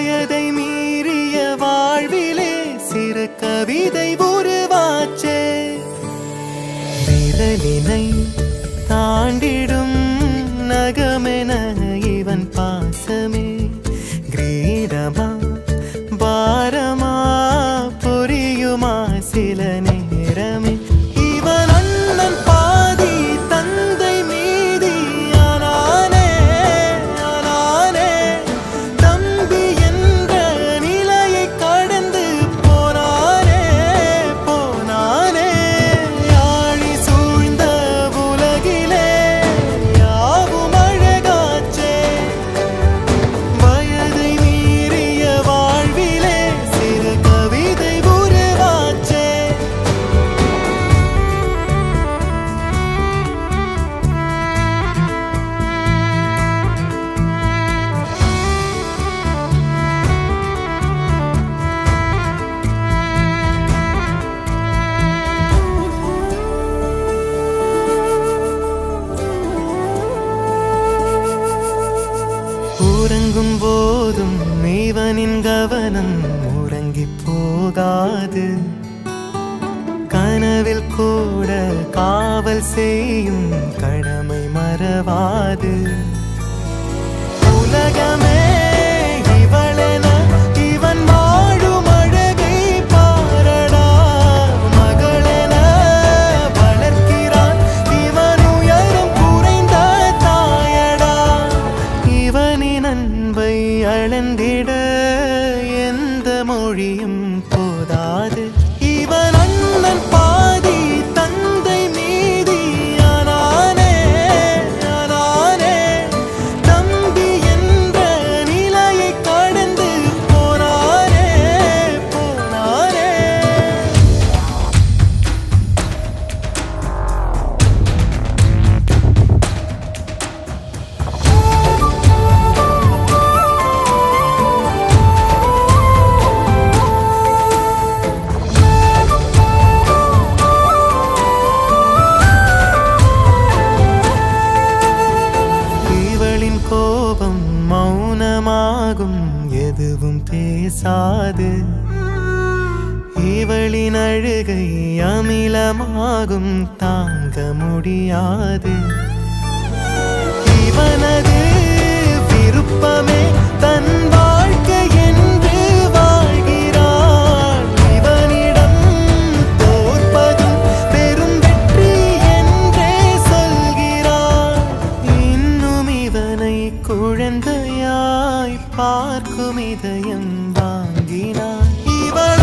வயதை மீறிய வாழ்விலே சிறு கவிதை உருவாச்சே. விரலினை தாண்டிடும் நகமென இவன் பாசமே கிரீடமா பாரமா புரியுமா சில நேரமே. இவன் அண்ணன் பாதி தந்தை மீதி ஆனானே ஆனானே. தம்பி என்ற நிலையை கடந்து போனானே போனானே. ஆழி சூழ்ந்த உலகிலே யாவும் அழகாச்சே. வயதை மீறிய வாழ்விலே சிறு கவிதை உருவாச்சே. உறங்கும் போதும் இவனின் கவனம் உறங்கி போகாது. கனவில் கூட காவல் செய்யும் கடமை மறவாது. உலகமே இவளென இவன் வாழும் அழகை பாரடா. மகளென வளர்க்கிறான் இவன் உயரம் குறைந்த தாயடா. இவனின் அன்பை அளந்திட எந்த மொழியும் போதாது. இவன் அண்ணன் பாதி தந்தை மீதி ஆனானே ஆனானே. தம்பி என்ற நிலையை கடந்து போனானே போனானே. இவளின் கோபம் மௌனமாகும் எதுவும் பேசாது. இவளின் அழுகை அமிலமாகும் தாங்க முடியாது. இவனது விருப்பமே தன் வாழ்க்கை என்று வாழ்கிறாள். இவனிடம் தோற்பதும் பெரும் வெற்றி என்றே சொல்கிறாள். இன்னும் இவனை குழந்தையாய் பார்க்கும் இதயம் வாங்கினாள். இவள்